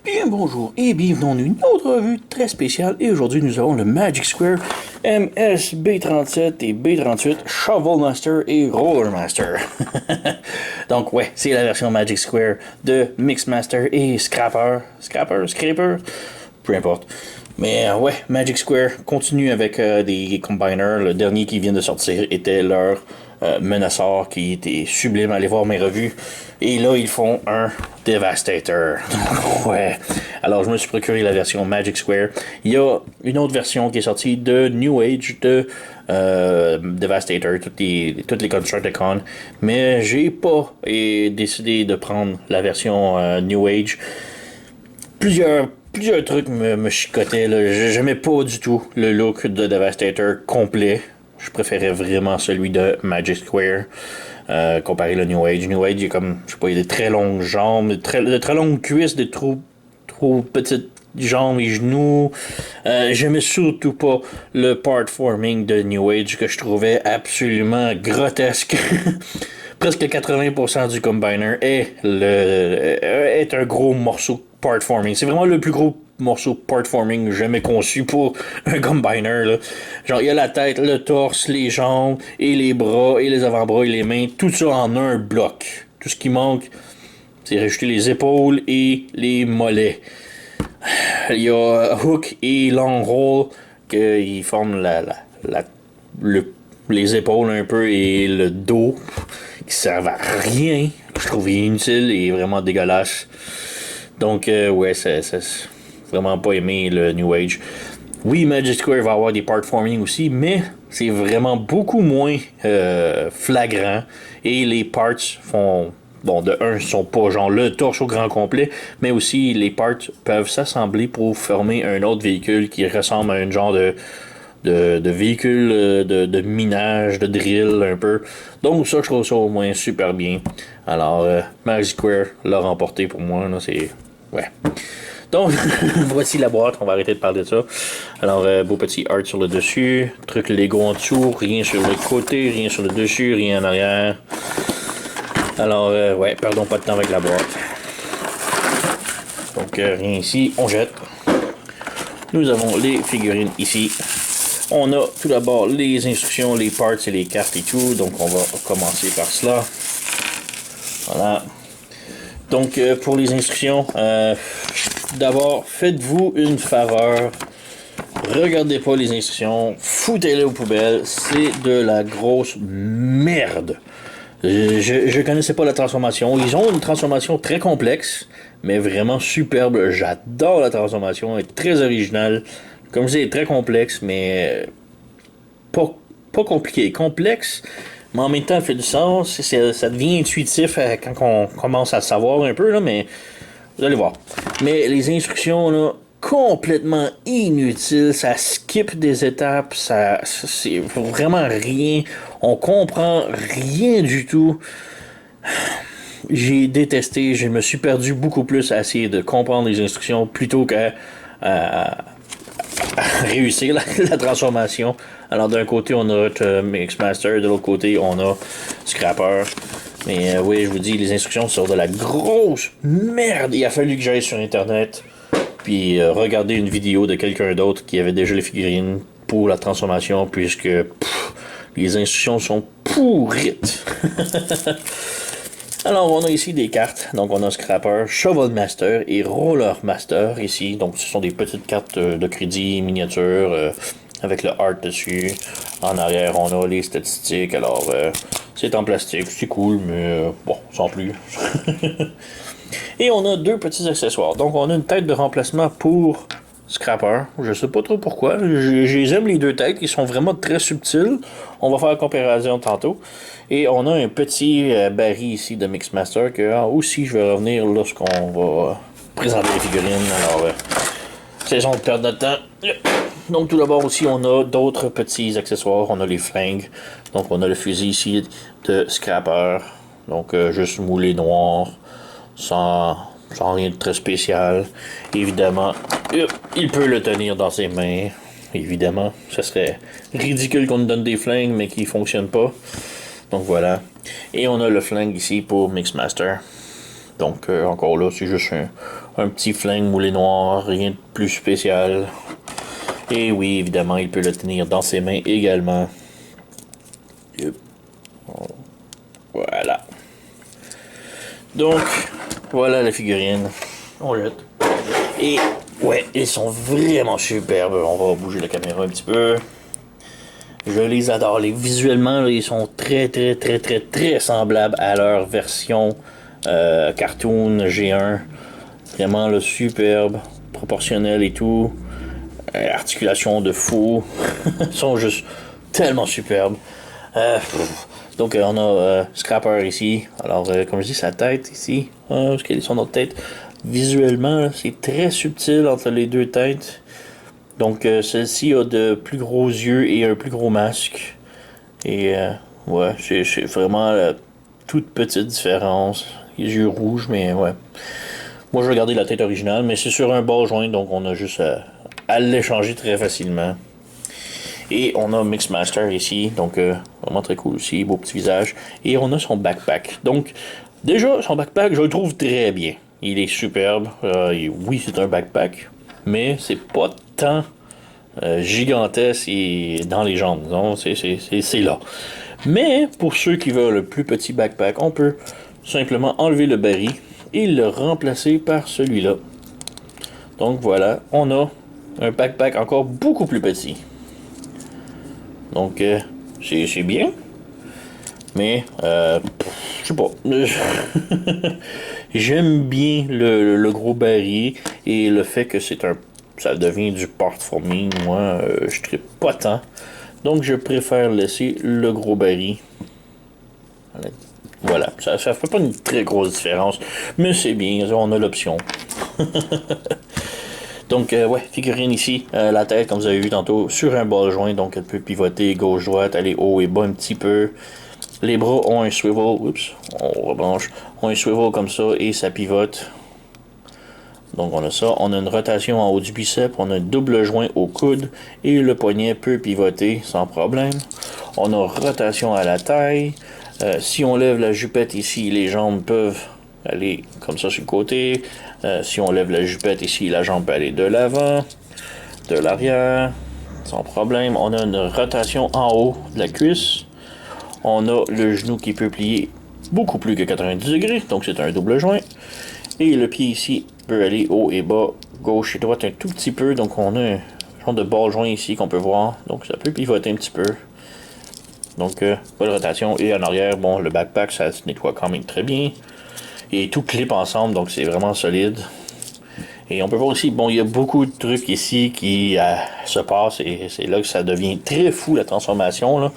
Bien bonjour et bienvenue dans une autre revue très spéciale. Et aujourd'hui, nous avons le Magic Square MS B37 et B38 Shovel Master et Roller Master. Donc ouais, c'est la version Magic Square de Mixmaster et Scraper, peu importe. Mais ouais, Magic Square continue avec des combiners. Le dernier qui vient de sortir était leur Menaçor qui était sublime. Allez voir mes revues. Et là, ils font un Devastator. Ouais. Alors, je me suis procuré la version Magic Square. Il y a une autre version qui est sortie de New Age de Devastator, toutes les Constructicons. Mais j'ai pas décidé de prendre la version New Age. Plusieurs trucs me chicotaient. J'aimais pas du tout le look de Devastator complet. Je préférais vraiment celui de Magic Square comparé au New Age. New Age, il y a comme, je sais pas, il y a des très longues jambes, de très longues cuisses, des trop petites jambes et genoux. J'aimais surtout pas le part forming de New Age que je trouvais absolument grotesque. Presque 80% du combiner est un gros morceau part forming. C'est vraiment le plus gros morceau part forming jamais conçu pour un combiner. Là. Genre, il y a la tête, le torse, les jambes, et les bras, et les avant-bras, et les mains, tout ça en un bloc. Tout ce qui manque, c'est rajouter les épaules et les mollets. Il y a hook et long roll qui forment les épaules un peu et le dos qui servent à rien. Je trouve inutile et vraiment dégueulasse. Donc, ouais, c'est vraiment pas aimé le New Age. Oui, Magic Square va avoir des part forming aussi, mais c'est vraiment beaucoup moins flagrant. Et les parts font... Bon, de un, sont pas genre le torse au grand complet, mais aussi les parts peuvent s'assembler pour former un autre véhicule qui ressemble à un genre de véhicule de minage, de drill un peu. Donc ça, je trouve ça au moins super bien. Alors, Magic Square l'a remporté pour moi. Là, c'est... Ouais. Donc, voici la boîte. On va arrêter de parler de ça. Alors, beau petit art sur le dessus. Truc Lego en dessous. Rien sur le côté, rien sur le dessus, rien en arrière. Alors, ouais, perdons pas de temps avec la boîte. Donc, rien ici. On jette. Nous avons les figurines ici. On a tout d'abord les instructions, les parts et les cartes et tout. Donc, on va commencer par cela. Voilà. Donc, pour les instructions, d'abord, faites-vous une faveur. Regardez pas les instructions. Foutez-les aux poubelles. C'est de la grosse merde. Je connaissais pas la transformation. Ils ont une transformation très complexe, mais vraiment superbe. J'adore la transformation. Elle est très originale. Comme je dis, elle est très complexe, mais pas compliqué. Complexe, mais en même temps, elle fait du sens. Ça devient intuitif quand on commence à savoir un peu, là, mais vous allez voir. Mais les instructions, là, complètement inutiles. Ça skip des étapes. C'est vraiment rien. On comprend rien du tout. J'ai détesté. Je me suis perdu beaucoup plus à essayer de comprendre les instructions plutôt qu'à réussir la transformation. Alors d'un côté on a notre Mixmaster, de l'autre côté on a Scraper. Mais oui, je vous dis, les instructions sont de la grosse merde. Il a fallu que j'aille sur internet puis regarder une vidéo de quelqu'un d'autre qui avait déjà les figurines pour la transformation, puisque les instructions sont pourrites. Alors, on a ici des cartes. Donc, on a Scraper, Shovel Master et Roller Master ici. Donc, ce sont des petites cartes de crédit miniatures avec le art dessus. En arrière, on a les statistiques. Alors, c'est en plastique. C'est cool, mais bon, sans plus. Et on a deux petits accessoires. Donc, on a une tête de remplacement pour Scraper. Je sais pas trop pourquoi. J'aime les deux têtes. Ils sont vraiment très subtils. On va faire la comparaison tantôt. Et on a un petit baril ici de Mixmaster que aussi je vais revenir lorsqu'on va présenter les figurines. Alors, c'est de perdre notre temps. Donc, tout d'abord aussi, on a d'autres petits accessoires. On a les flingues. Donc, on a le fusil ici de Scraper. Donc, juste moulé noir. Sans rien de très spécial. Évidemment, il peut le tenir dans ses mains. Évidemment, ce serait ridicule qu'on nous donne des flingues, mais qui ne fonctionnent pas. Donc voilà. Et on a le flingue ici pour Mixmaster. Donc encore là, c'est juste Un petit flingue moulé noir, rien de plus spécial. Et oui, évidemment, il peut le tenir dans ses mains également. Yep. Voilà. Donc, voilà la figurine. On jette. Et ouais, ils sont vraiment superbes. On va bouger la caméra un petit peu. Je les adore. Visuellement, là, ils sont très semblables à leur version cartoon G1. Vraiment là, superbe, proportionnel et tout. Articulation de fou. Ils sont juste tellement superbes. Donc on a Scrapper ici. Alors comme je dis, sa tête ici. Parce qu'elle est son autre tête. Visuellement, c'est très subtil entre les deux têtes. Donc celle-ci a de plus gros yeux et un plus gros masque. Et ouais, c'est vraiment la toute petite différence. Les yeux rouges, mais ouais. Moi je vais garder la tête originale, mais c'est sur un ball joint, donc on a juste à l'échanger très facilement. Et on a Mixmaster ici, donc vraiment très cool aussi, beau petit visage. Et on a son backpack. Donc déjà, son backpack, je le trouve très bien. Il est superbe. Oui, c'est un backpack, mais c'est pas tant gigantesque et dans les jambes. Non, c'est là. Mais pour ceux qui veulent le plus petit backpack, on peut simplement enlever le baril et le remplacer par celui-là. Donc voilà, on a un backpack encore beaucoup plus petit. Donc c'est bien. Mais je sais pas. J'aime bien le gros baril et le fait que ça devient du porte-forming. Moi, je trippe pas tant. Donc je préfère laisser le gros baril. Voilà, ça fait pas une très grosse différence, mais c'est bien, on a l'option. Donc, ouais, figurine ici, la tête, comme vous avez vu tantôt, sur un ball joint, donc elle peut pivoter gauche-droite, aller haut et bas un petit peu. Les bras ont un swivel, oups, on rebranche, ont un swivel comme ça et ça pivote. Donc on a ça, on a une rotation en haut du bicep, on a un double joint au coude et le poignet peut pivoter sans problème. On a rotation à la taille. Si on lève la jupette ici, les jambes peuvent aller comme ça sur le côté. Si on lève la jupette ici, la jambe peut aller de l'avant, de l'arrière, sans problème. On a une rotation en haut de la cuisse. On a le genou qui peut plier beaucoup plus que 90 degrés, donc c'est un double joint. Et le pied ici peut aller haut et bas, gauche et droite un tout petit peu. Donc on a un genre de ball joint ici qu'on peut voir. Donc ça peut pivoter un petit peu. Donc pas de rotation. Et en arrière, bon, le backpack, ça se nettoie quand même très bien. Et tout clip ensemble, donc c'est vraiment solide. Et on peut voir aussi, bon, il y a beaucoup de trucs ici qui se passent. Et c'est là que ça devient très fou, la transformation, là.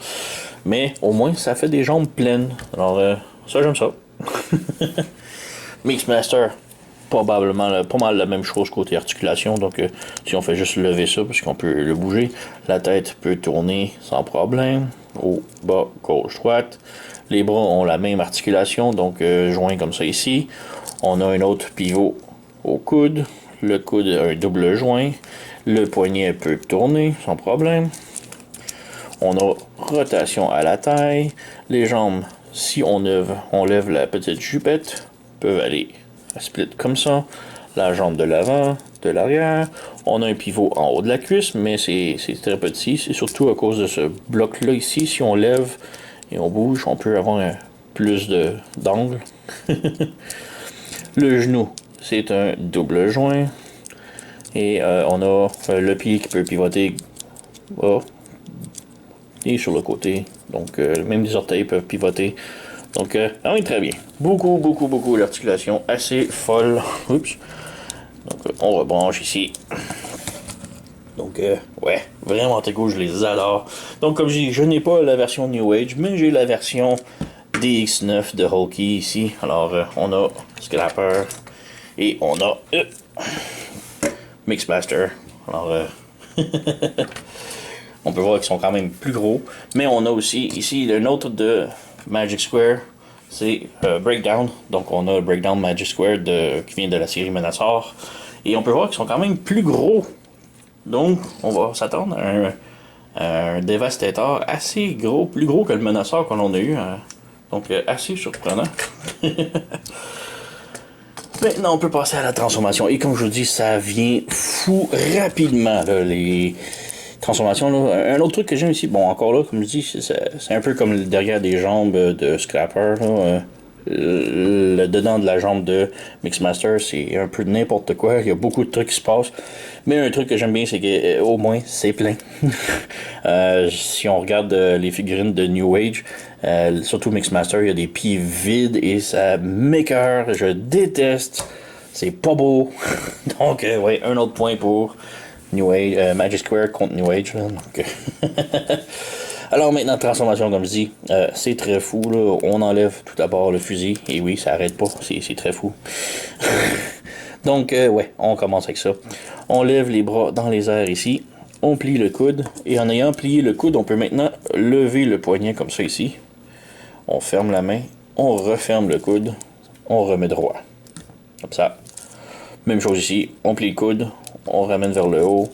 Mais au moins, ça fait des jambes pleines. Alors ça, j'aime ça. Mixmaster, probablement pas mal la même chose côté articulation. Donc si on fait juste lever ça, parce qu'on peut le bouger, la tête peut tourner sans problème. Haut, bas, gauche, droite. Les bras ont la même articulation, donc joint comme ça ici. On a un autre pivot au coude. Le coude a un double joint. Le poignet peut tourner sans problème. On a rotation à la taille. Les jambes, si on lève la petite jupette, peuvent aller à split comme ça. La jambe de l'avant, de l'arrière. On a un pivot en haut de la cuisse, mais c'est très petit. C'est surtout à cause de ce bloc-là ici. Si on lève et on bouge, on peut avoir plus d'angle. Le genou, c'est un double joint. Et on a le pied qui peut pivoter et sur le côté. Donc, même les orteils peuvent pivoter. Donc, oui, très bien. Beaucoup d'articulation assez folle. Oups. Donc, on rebranche ici. Donc, ouais, vraiment très cool, je les adore. Donc, comme je dis, je n'ai pas la version New Age, mais j'ai la version DX9 de Hulky ici. Alors, on a Scrapper et on a Mixmaster. Alors, on peut voir qu'ils sont quand même plus gros. Mais on a aussi ici un autre de Magic Square. C'est Breakdown. Donc on a Breakdown Magic Square qui vient de la série Menasor. Et on peut voir qu'ils sont quand même plus gros. Donc on va s'attendre à un Devastator assez gros. Plus gros que le Menasor qu'on a eu. Donc assez surprenant. Maintenant, on peut passer à la transformation. Et comme je vous dis, ça vient fou rapidement, là, les transformations. Là. Un autre truc que j'aime ici, bon, encore là, comme je dis, c'est un peu comme le derrière des jambes de Scrapper. Là, le dedans de la jambe de Mixmaster, c'est un peu n'importe quoi. Il y a beaucoup de trucs qui se passent. Mais un truc que j'aime bien, c'est que au moins, c'est plein. Si on regarde les figurines de New Age, surtout Mixmaster, il y a des pieds vides et ça m'écoeure. Je déteste. C'est pas beau. Donc, ouais, un autre point pour New Age, Magic Square contre New Age. Là, donc, alors maintenant, transformation, comme je dis, c'est très fou. Là. On enlève tout d'abord le fusil. Et oui, ça arrête pas. C'est très fou. Donc, ouais, on commence avec ça. On lève les bras dans les airs ici. On plie le coude. Et en ayant plié le coude, on peut maintenant lever le poignet comme ça ici. On ferme la main. On referme le coude. On remet droit. Comme ça. Même chose ici. On plie le coude. On ramène vers le haut.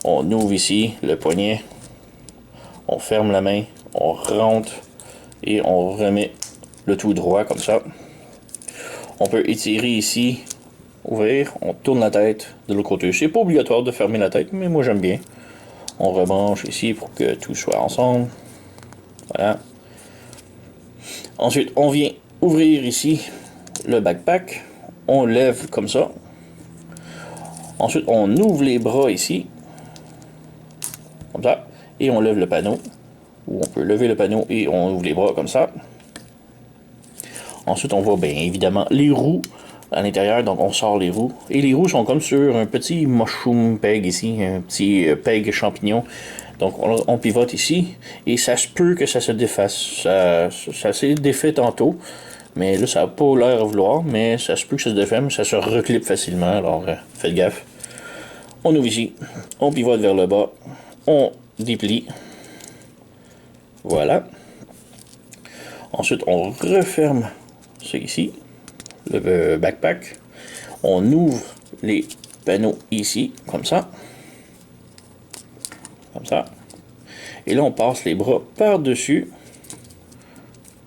On ouvre ici le poignet. On ferme la main, on rentre et on remet le tout droit comme ça. On peut étirer ici, ouvrir, on tourne la tête de l'autre côté. C'est pas obligatoire de fermer la tête, mais moi j'aime bien. On rebranche ici pour que tout soit ensemble. Voilà. Ensuite, on vient ouvrir ici le backpack. On lève comme ça. Ensuite, on ouvre les bras ici. Comme ça. Et on lève le panneau. Ou on peut lever le panneau et on ouvre les bras comme ça. Ensuite, on voit bien évidemment les roues à l'intérieur. Donc, on sort les roues. Et les roues sont comme sur un petit mushroom peg ici. Un petit peg champignon. Donc, on pivote ici. Et ça se peut que ça se défasse. Ça s'est défait tantôt. Mais là, ça n'a pas l'air à vouloir. Mais ça se peut que ça se défait. Mais ça se reclipe facilement. Alors, faites gaffe. On ouvre ici. On pivote vers le bas. On déplie. Voilà. Ensuite, on referme ça ici, le backpack. On ouvre les panneaux ici, comme ça. Comme ça. Et là, on passe les bras par-dessus.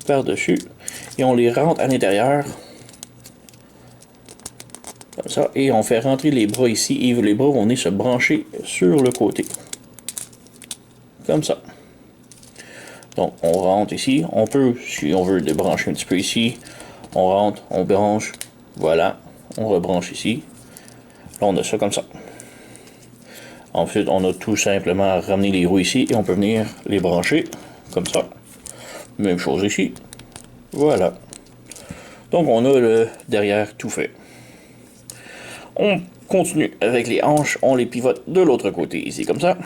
Par-dessus. Et on les rentre à l'intérieur. Comme ça. Et on fait rentrer les bras ici. Et les bras vont venir se brancher sur le côté. Comme ça. Donc, on rentre ici. On peut, si on veut, débrancher un petit peu ici. On rentre, on branche. Voilà. On rebranche ici. Là, on a ça comme ça. Ensuite, on a tout simplement à ramener les roues ici. Et on peut venir les brancher. Comme ça. Même chose ici. Voilà. Donc, on a le derrière tout fait. On continue avec les hanches. On les pivote de l'autre côté ici, comme ça.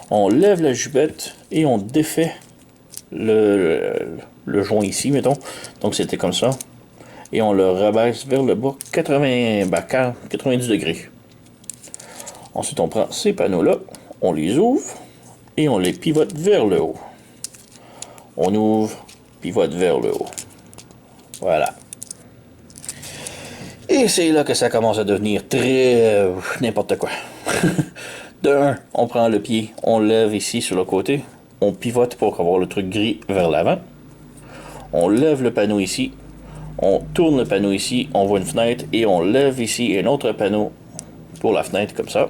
On lève la jupette et on défait le joint ici, mettons. Donc c'était comme ça. Et on le rabaisse vers le bas 90 degrés. Ensuite, on prend ces panneaux-là, on les ouvre et on les pivote vers le haut. On ouvre, pivote vers le haut. Voilà. Et c'est là que ça commence à devenir très n'importe quoi. De 1, on prend le pied, on lève ici sur le côté, on pivote pour avoir le truc gris vers l'avant. On lève le panneau ici, on tourne le panneau ici, on voit une fenêtre et on lève ici un autre panneau pour la fenêtre comme ça.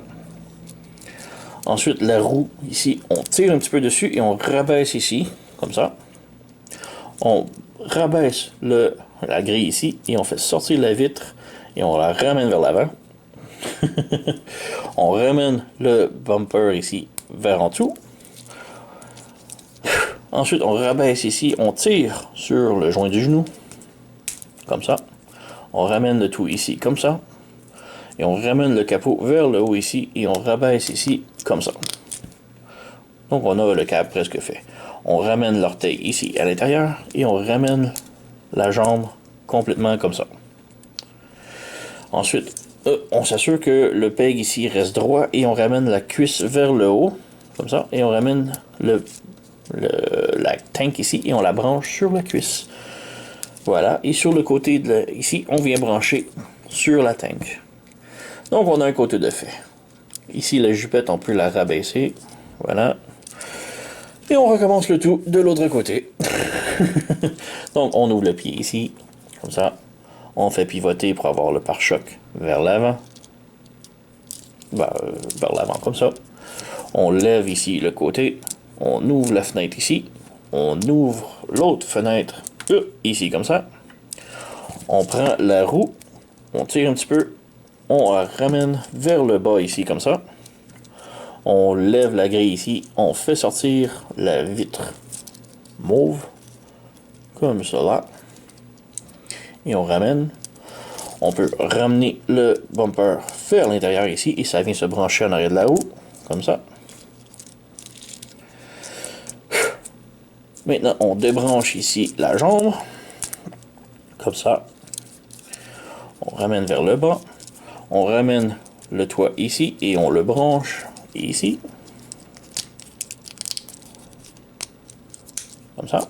Ensuite, la roue ici, on tire un petit peu dessus et on rabaisse ici, comme ça. On rabaisse la grille ici et on fait sortir la vitre et on la ramène vers l'avant. On ramène le bumper ici vers en dessous. Ensuite, on rabaisse ici, on tire sur le joint du genou, comme ça. On ramène le tout ici, comme ça. Et on ramène le capot vers le haut ici, et on rabaisse ici, comme ça. Donc, on a le câble presque fait. On ramène l'orteil ici à l'intérieur, et on ramène la jambe complètement comme ça. Ensuite, on s'assure que le peg ici reste droit, et on ramène la cuisse vers le haut, comme ça, et on ramène la tank ici et on la branche sur la cuisse. Voilà, et sur le côté ici, on vient brancher sur la tank. Donc on a un côté de fait. Ici la jupette, on peut la rabaisser. Voilà. Et on recommence le tout de l'autre côté. Donc on ouvre le pied ici, comme ça. On fait pivoter pour avoir le pare-choc vers l'avant. Vers l'avant comme ça. On lève ici le côté. On ouvre la fenêtre ici. On ouvre l'autre fenêtre ici comme ça. On prend la roue. On tire un petit peu. On la ramène vers le bas ici comme ça. On lève la grille ici. On fait sortir la vitre mauve. Comme cela. Et on ramène. On peut ramener le bumper vers l'intérieur ici. Et ça vient se brancher en arrière de la roue. Comme ça. Maintenant, on débranche ici la jambe. Comme ça. On ramène vers le bas. On ramène le toit ici. Et on le branche ici. Comme ça.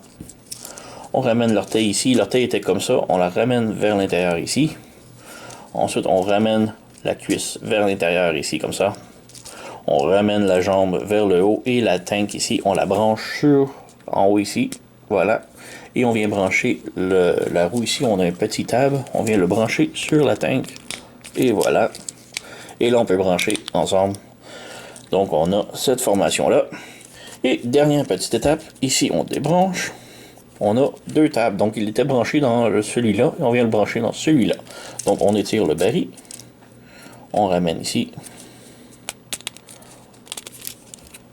On ramène l'orteil ici. L'orteil était comme ça. On la ramène vers l'intérieur ici. Ensuite, on ramène la cuisse vers l'intérieur ici, comme ça. On ramène la jambe vers le haut. Et la tank ici, on la branche en haut ici. Voilà. Et on vient brancher la roue ici. On a un petit tab. On vient le brancher sur la tank. Et voilà. Et là, on peut brancher ensemble. Donc, on a cette formation-là. Et dernière petite étape. Ici, on débranche. On a deux tables. Donc, il était branché dans celui-là. Et on vient le brancher dans celui-là. Donc, on étire le baril. On ramène ici.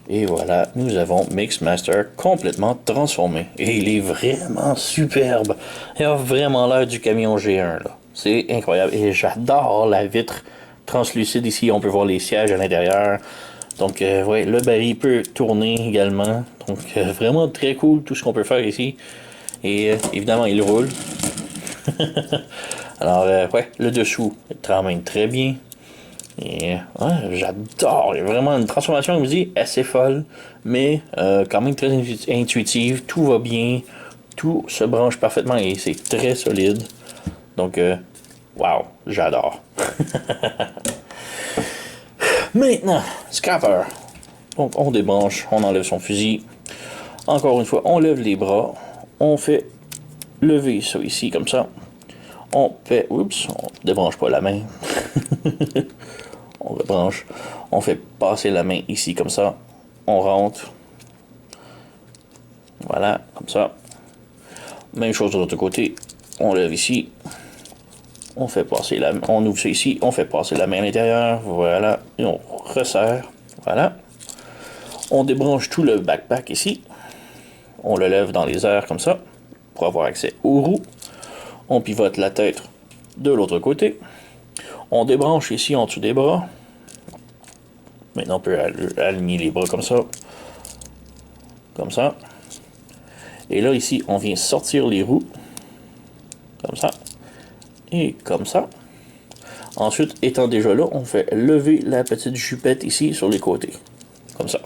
Et voilà, nous avons Mixmaster complètement transformé. Et il est vraiment superbe. Il a vraiment l'air du camion G1, là. C'est incroyable. Et j'adore la vitre translucide ici. On peut voir les sièges à l'intérieur. Donc, ouais, le baril peut tourner également. Donc, vraiment très cool tout ce qu'on peut faire ici. Et évidemment, il roule. Alors, ouais, le dessous travaille très bien. Et ouais, j'adore. Il y a vraiment une transformation, je me dis, assez folle. Mais quand même très intuitive. Tout va bien. Tout se branche parfaitement et c'est très solide. Donc, wow, j'adore. Maintenant, scrapper. Donc, on débranche, on enlève son fusil. Encore une fois, on lève les bras. On fait lever ça ici, comme ça. On fait... Oups, on débranche pas la main. On rebranche. On fait passer la main ici, comme ça. On rentre. Voilà, comme ça. Même chose de l'autre côté. On lève ici. On fait passer la main. On ouvre ça ici. On fait passer la main à l'intérieur. Voilà. Et on resserre. Voilà. On débranche tout le backpack ici. On le lève dans les airs comme ça. Pour avoir accès aux roues. On pivote la tête de l'autre côté. On débranche ici en dessous des bras. Maintenant on peut aligner les bras comme ça. Comme ça. Et là ici on vient sortir les roues. Comme ça. Et comme ça. Ensuite, étant déjà là, on fait lever la petite jupette ici sur les côtés. Comme ça.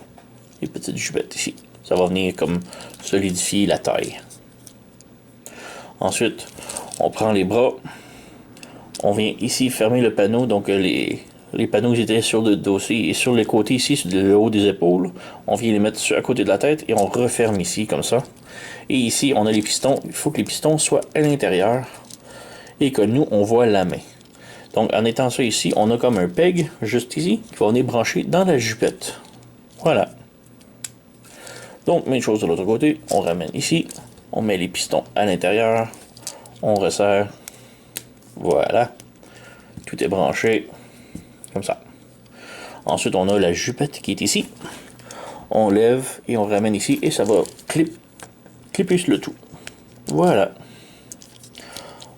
Les petites jupettes ici. Ça va venir comme solidifier la taille. Ensuite, on prend les bras. On vient ici fermer le panneau. Donc les panneaux étaient sur le dossier et sur les côtés ici, sur le haut des épaules. On vient les mettre à côté de la tête et on referme ici comme ça. Et ici, on a les pistons. Il faut que les pistons soient à l'intérieur et que nous, on voit la main. Donc en étant ça ici, on a comme un peg juste ici qui va venir brancher dans la jupette. Voilà. Donc même chose de l'autre côté. On ramène ici. On met les pistons à l'intérieur. On resserre. Voilà. Tout est branché. Comme ça. Ensuite, on a la jupette qui est ici. On lève et on ramène ici. Et ça va clipper le tout. Voilà.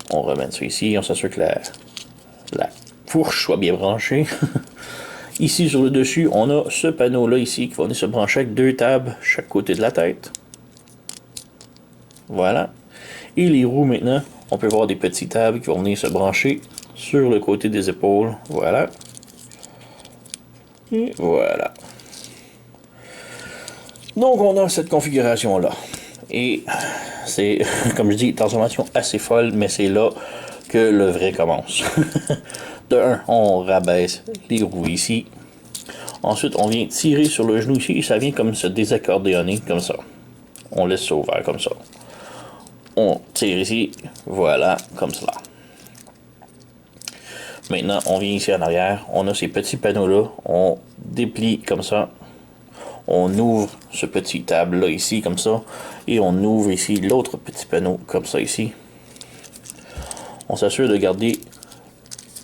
On ramène ça ici. On s'assure que la fourche soit bien branchée. Ici, sur le dessus, on a ce panneau-là ici qui va venir se brancher avec deux tables chaque côté de la tête. Voilà. Et les roues, maintenant, on peut voir des petits tables qui vont venir se brancher sur le côté des épaules. Voilà. Et voilà. Donc, on a cette configuration-là. Et c'est, comme je dis, une transformation assez folle, mais c'est là que le vrai commence. De 1, on rabaisse les roues ici. Ensuite, on vient tirer sur le genou ici et ça vient comme se désaccordéonner, comme ça. On laisse ça ouvert comme ça. On tire ici, voilà, comme cela. Maintenant, on vient ici en arrière. On a ces petits panneaux-là. On déplie comme ça. On ouvre ce petit table-là ici, comme ça. Et on ouvre ici l'autre petit panneau, comme ça ici. On s'assure de garder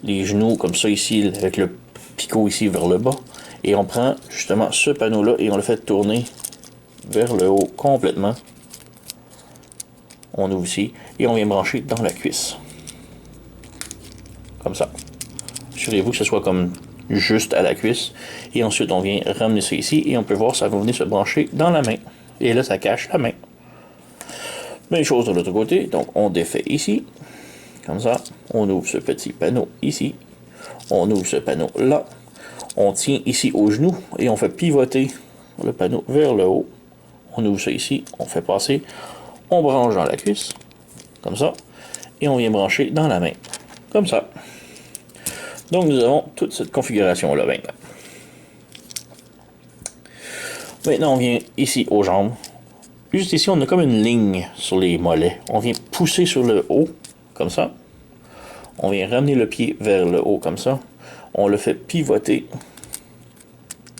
les genoux comme ça ici, avec le picot ici vers le bas. Et on prend justement ce panneau-là et on le fait tourner vers le haut complètement. On ouvre ici et on vient brancher dans la cuisse. Comme ça. Assurez-vous que ce soit comme juste à la cuisse. Et ensuite, on vient ramener ça ici et on peut voir ça va venir se brancher dans la main. Et là, ça cache la main. Même chose de l'autre côté. Donc, on défait ici. Comme ça. On ouvre ce petit panneau ici. On ouvre ce panneau là. On tient ici au genou et on fait pivoter le panneau vers le haut. On ouvre ça ici. On fait passer. On branche dans la cuisse. Comme ça. Et on vient brancher dans la main. Comme ça. Donc, nous avons toute cette configuration-là maintenant. Maintenant, on vient ici aux jambes. Juste ici, on a comme une ligne sur les mollets. On vient pousser sur le haut, comme ça. On vient ramener le pied vers le haut, comme ça. On le fait pivoter,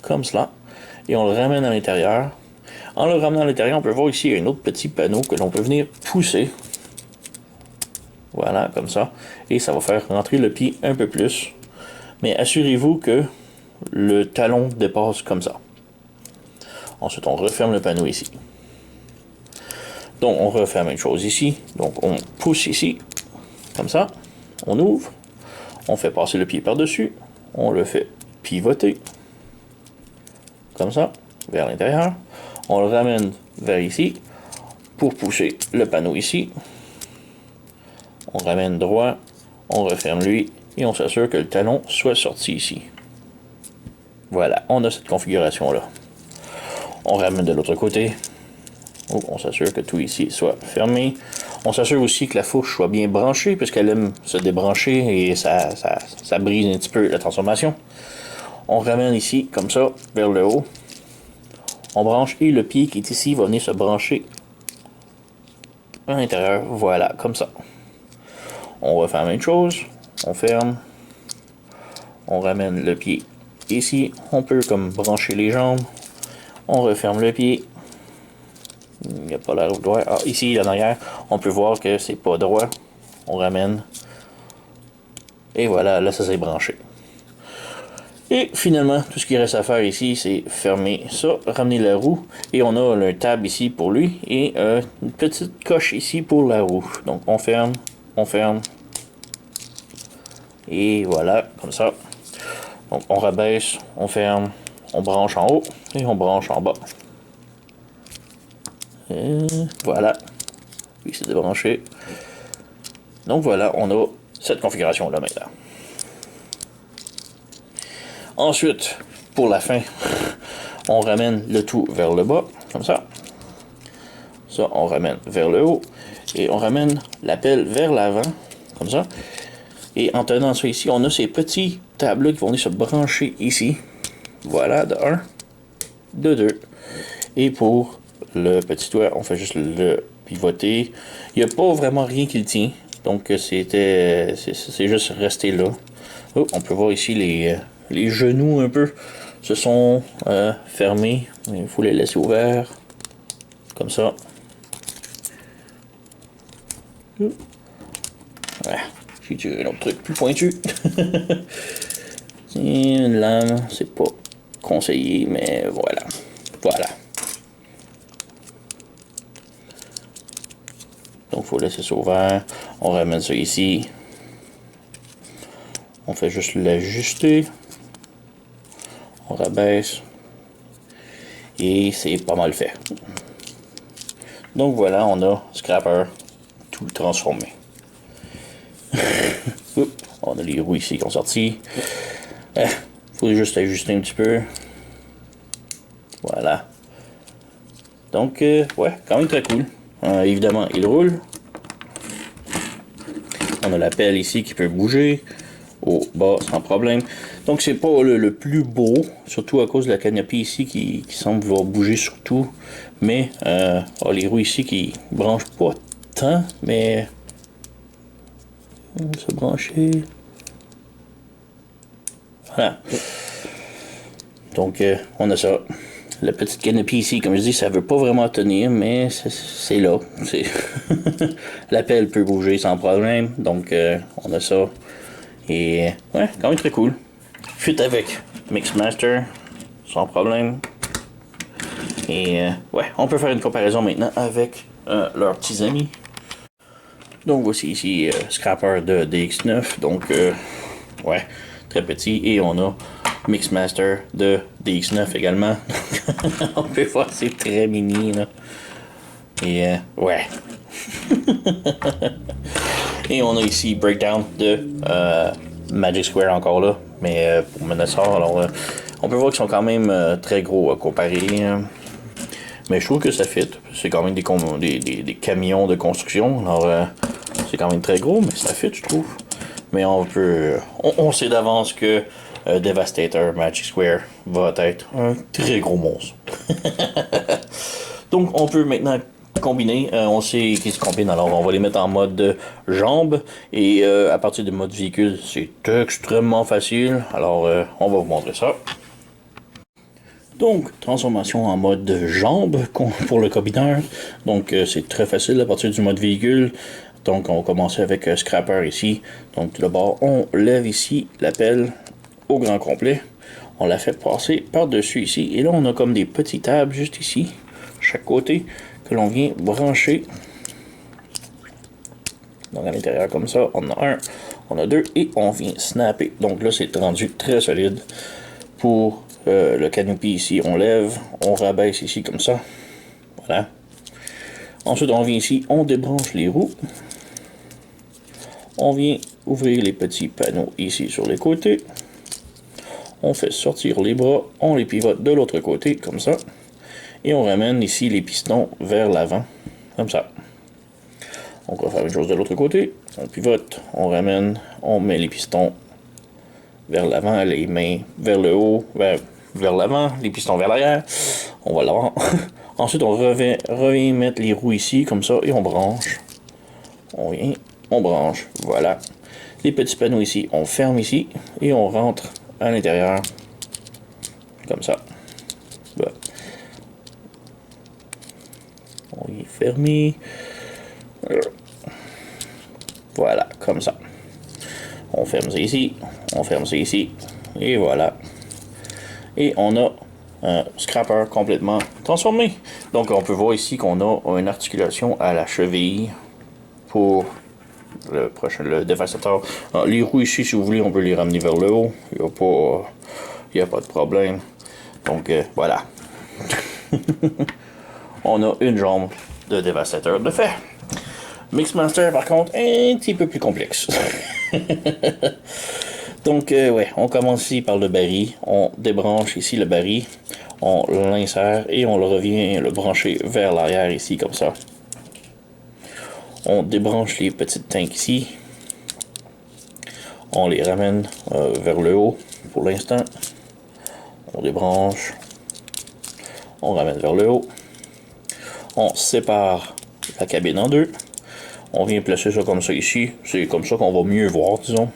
comme cela. Et on le ramène à l'intérieur. En le ramenant à l'intérieur, on peut voir ici un autre petit panneau que l'on peut venir pousser. Voilà, comme ça. Et ça va faire rentrer le pied un peu plus. Mais assurez-vous que le talon dépasse comme ça. Ensuite, on referme le panneau ici. Donc, on refait la même chose ici. Donc, on pousse ici, comme ça. On ouvre. On fait passer le pied par-dessus. On le fait pivoter. Comme ça, vers l'intérieur. On le ramène vers ici pour pousser le panneau ici. On ramène droit. On referme lui. Et on s'assure que le talon soit sorti ici. Voilà, on a cette configuration-là. On ramène de l'autre côté. On s'assure que tout ici soit fermé. On s'assure aussi que la fourche soit bien branchée, puisqu'elle aime se débrancher et ça brise un petit peu la transformation. On ramène ici, comme ça, vers le haut. On branche et le pied qui est ici va venir se brancher à l'intérieur. Voilà, comme ça. On va faire la même chose. On ferme. On ramène le pied ici. On peut comme brancher les jambes. On referme le pied. Il n'y a pas l'air droit. Ah, ici, en arrière, on peut voir que c'est pas droit. On ramène. Et voilà, là, ça s'est branché. Et finalement, tout ce qu'il reste à faire ici, c'est fermer ça, ramener la roue. Et on a un tab ici pour lui. Et une petite coche ici pour la roue. Donc, on ferme, on ferme. Et voilà, comme ça. Donc, on rabaisse, on ferme, on branche en haut et on branche en bas. Et voilà. Oui, c'est débranché. Donc voilà, on a cette configuration-là maintenant. Ensuite, pour la fin, on ramène le tout vers le bas, comme ça. Ça, on ramène vers le haut. Et on ramène la pelle vers l'avant, comme ça. Et en tenant ça ici, on a ces petits tables qui vont venir se brancher ici. Voilà, de 1, de 2. Et pour le petit doigt, on fait juste le pivoter. Il n'y a pas vraiment rien qui le tient. Donc c'est juste resté là. Oh, on peut voir ici les genoux un peu se sont fermés. Il faut les laisser ouverts. Comme ça. Ouais. J'ai un autre truc plus pointu. Une lame, c'est pas conseillé, mais voilà. Voilà. Donc, il faut laisser ça ouvert. On ramène ça ici. On fait juste l'ajuster. On rabaisse. Et c'est pas mal fait. Donc, voilà, on a Scrapper tout transformé. On a les roues ici qui ont sorti. Faut juste ajuster un petit peu. Voilà. Donc, ouais, quand même très cool. Évidemment, il roule. On a la pelle ici qui peut bouger. Au bas, sans problème. Donc, c'est pas le plus beau. Surtout à cause de la canopée ici qui semble vouloir bouger surtout. Mais, les roues ici qui branchent pas tant. Mais, on va se brancher. Voilà. Donc, on a ça. La petite canopie ici, comme je dis, ça veut pas vraiment tenir, mais c'est là. La pelle peut bouger sans problème. Donc, on a ça. Et, ouais, quand même très cool. Fit avec Mixmaster, sans problème. Et, ouais, on peut faire une comparaison maintenant avec leurs petits amis. Donc, voici ici Scrapper de DX9. Donc, ouais, très petit. Et on a Mixmaster de DX9 également. On peut voir, c'est très mini, là. Et, ouais. Et on a ici Breakdown de Magic Square encore là. Mais pour Menasor, alors, on peut voir qu'ils sont quand même très gros à comparer. Mais je trouve que ça fit. C'est quand même des camions de construction. Alors, c'est quand même très gros, mais ça fit, je trouve. Mais on sait d'avance que Devastator Magic Square va être un très gros monstre. Donc, on peut maintenant combiner. On sait qu'ils se combinent, alors on va les mettre en mode jambes. Et à partir de mode véhicule, c'est extrêmement facile. Alors, on va vous montrer ça. Donc, transformation en mode jambes pour le combineur. Donc, c'est très facile à partir du mode véhicule. Donc, on va commencer avec Scrapper ici. Donc, tout d'abord, on lève ici la pelle au grand complet. On la fait passer par-dessus ici. Et là, on a comme des petits tables juste ici, chaque côté, que l'on vient brancher. Donc, à l'intérieur, comme ça, on a un, on a deux, et on vient snapper. Donc là, c'est rendu très solide. Pour le canopy ici, on lève, on rabaisse ici comme ça. Voilà. Ensuite, on vient ici, on débranche les roues. On vient ouvrir les petits panneaux ici sur les côtés. On fait sortir les bras, on les pivote de l'autre côté, comme ça. Et on ramène ici les pistons vers l'avant, comme ça. Donc on va faire une chose de l'autre côté. On pivote, on ramène, on met les pistons vers l'avant, les mains vers le haut, vers l'avant, les pistons vers l'arrière. On va l'avant. Ensuite, on revient mettre les roues ici, comme ça, et on branche. On vient, on branche, voilà. Les petits panneaux ici, on ferme ici, et on rentre à l'intérieur, comme ça. Voilà. On y est fermé. Voilà, comme ça. On ferme ça ici, on ferme ça ici, et voilà. Et on a un scrapper complètement transformé. Donc on peut voir ici qu'on a une articulation à la cheville pour le dévastateur. Alors, les roues ici, si vous voulez, on peut les ramener vers le haut. Il n'y a pas de problème. Donc voilà. On a une jambe de dévastateur de fait. Mixmaster, par contre, un petit peu plus complexe. Donc, ouais, on commence ici par le baril. On débranche ici le baril. On l'insère et on le revient le brancher vers l'arrière ici, comme ça. On débranche les petites tanks ici. On les ramène vers le haut pour l'instant. On débranche. On ramène vers le haut. On sépare la cabine en deux. On vient placer ça comme ça ici. C'est comme ça qu'on va mieux voir, disons.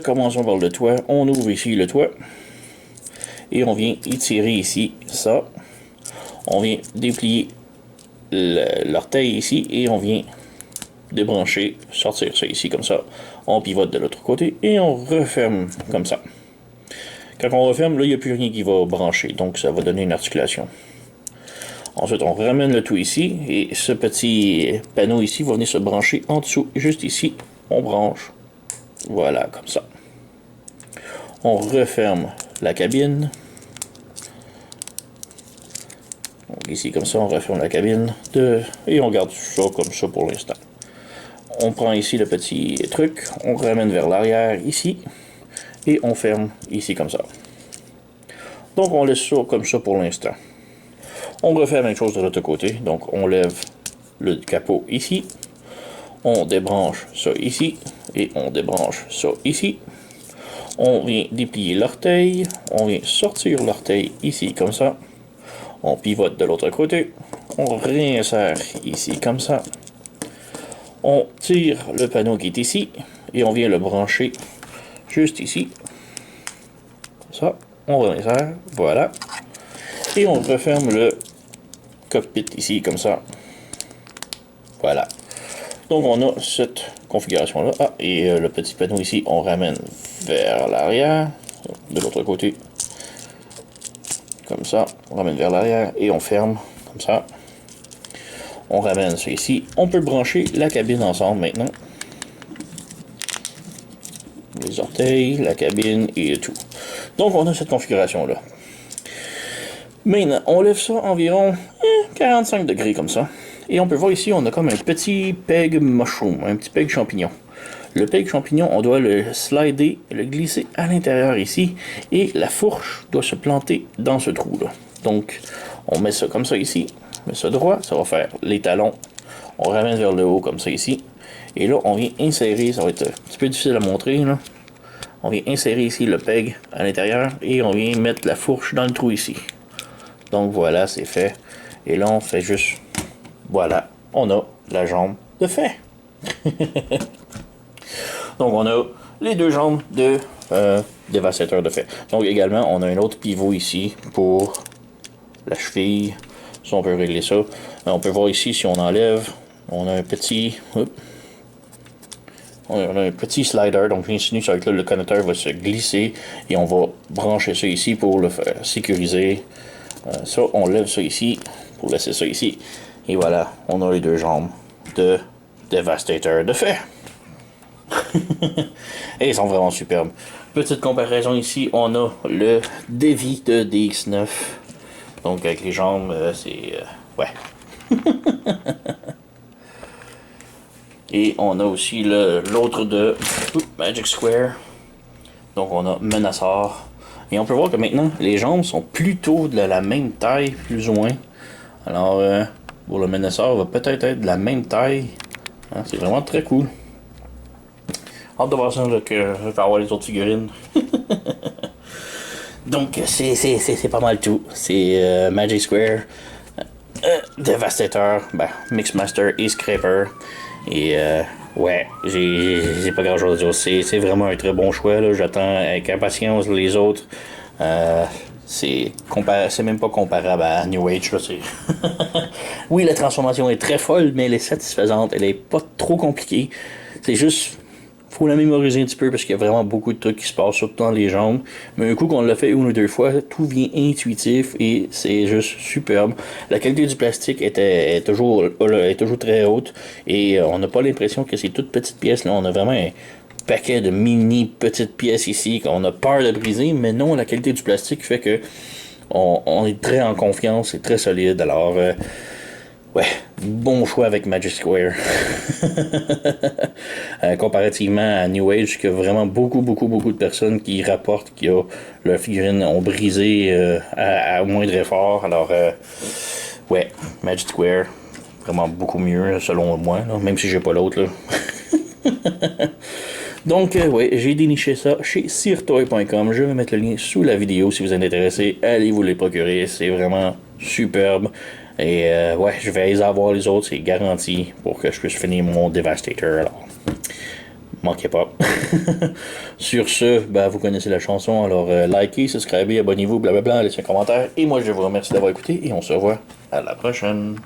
Commençons par le toit. On ouvre ici le toit. Et on vient étirer ici ça. On vient déplier l'orteil ici. Et on vient débrancher, sortir ça ici comme ça. On pivote de l'autre côté. Et on referme comme ça. Quand on referme, là, il n'y a plus rien qui va brancher. Donc, ça va donner une articulation. Ensuite, on ramène le tout ici. Et ce petit panneau ici va venir se brancher en dessous. Juste ici, on branche. Voilà, comme ça. On referme la cabine. Donc ici, comme ça, on referme la cabine. Et on garde ça comme ça pour l'instant. On prend ici le petit truc. On ramène vers l'arrière ici. Et on ferme ici comme ça. Donc on laisse ça comme ça pour l'instant. On refait la même chose de l'autre côté. Donc on lève le capot ici. On débranche ça ici. Et on débranche ça ici. On vient déplier l'orteil. On vient sortir l'orteil ici comme ça. On pivote de l'autre côté. On réinsère ici comme ça. On tire le panneau qui est ici. Et on vient le brancher juste ici. ça. On réinsère, voilà. Et on referme le cockpit ici, comme ça. Voilà. Donc on a cette configuration-là. Ah, et le petit panneau ici, on ramène vers l'arrière. De l'autre côté. Comme ça. On ramène vers l'arrière et on ferme. Comme ça. On ramène ça ici. On peut brancher la cabine ensemble maintenant. Les orteils, la cabine et tout. Donc on a cette configuration-là. Maintenant, on lève ça environ 45 degrés comme ça. Et on peut voir ici, on a comme un petit peg mushroom, un petit peg champignon. Le peg champignon, on doit le slider, le glisser à l'intérieur ici. Et la fourche doit se planter dans ce trou-là. Donc, on met ça comme ça ici. On met ça droit, ça va faire les talons. On ramène vers le haut comme ça ici. Et là, on vient insérer, ça va être un petit peu difficile à montrer, là. On vient insérer ici le peg à l'intérieur. Et on vient mettre la fourche dans le trou ici. Donc voilà, c'est fait. Et là, on fait juste... Voilà, on a la jambe de fait. Donc on a les deux jambes de dévastateur de fait. Donc également, on a un autre pivot ici pour la cheville. Ça, on peut régler ça. On peut voir ici, si on enlève, on a un petit... On a un petit slider, donc l'insinue, ça va être là, le connecteur va se glisser et on va brancher ça ici pour le faire sécuriser. Ça, on lève ça ici pour laisser ça ici. Et voilà, on a les deux jambes de Devastator de fait. Et ils sont vraiment superbes. Petite comparaison ici, on a le Devi de DX9. Donc avec les jambes, c'est... ouais. Et on a aussi l'autre de Magic Square. Donc on a Menasor. Et on peut voir que maintenant, les jambes sont plutôt de la même taille, plus ou moins. Alors, pour le Menasor, va peut-être être de la même taille. Hein, c'est vraiment très cool. Hâte de voir ça, là, que je vais avoir les autres figurines. Donc, c'est pas mal tout. C'est Magic Square, Devastator, Mixmaster et Scraper. Et ouais, j'ai pas grand chose à dire. C'est vraiment un très bon choix. J'attends avec impatience les autres. C'est même pas comparable à New Age. Là, oui, la transformation est très folle, mais elle est satisfaisante. Elle est pas trop compliquée. C'est juste... faut la mémoriser un petit peu parce qu'il y a vraiment beaucoup de trucs qui se passent, surtout dans les jambes. Mais un coup qu'on l'a fait une ou deux fois, tout vient intuitif et c'est juste superbe. La qualité du plastique est toujours très haute et on n'a pas l'impression que c'est toutes petites pièces. Là, on a vraiment un paquet de mini petites pièces ici qu'on a peur de briser, mais non, la qualité du plastique fait que on est très en confiance, c'est très solide. Alors, ouais, bon choix avec Magic Square. Comparativement à New Age, qu'il y a vraiment beaucoup de personnes qui rapportent que leurs figurines ont brisé à moindre effort. Alors, ouais, Magic Square, vraiment beaucoup mieux selon moi, là, même si j'ai pas l'autre. Donc, ouais, j'ai déniché ça chez sirtoy.com. Je vais mettre le lien sous la vidéo si vous êtes intéressé. Allez vous les procurer, c'est vraiment superbe. Et ouais, je vais les avoir les autres, c'est garanti pour que je puisse finir mon Devastator. Alors, manquez pas. Sur ce, vous connaissez la chanson. Alors, likez, subscribez, abonnez-vous, blablabla, laissez un commentaire. Et moi, je vous remercie d'avoir écouté et on se revoit à la prochaine.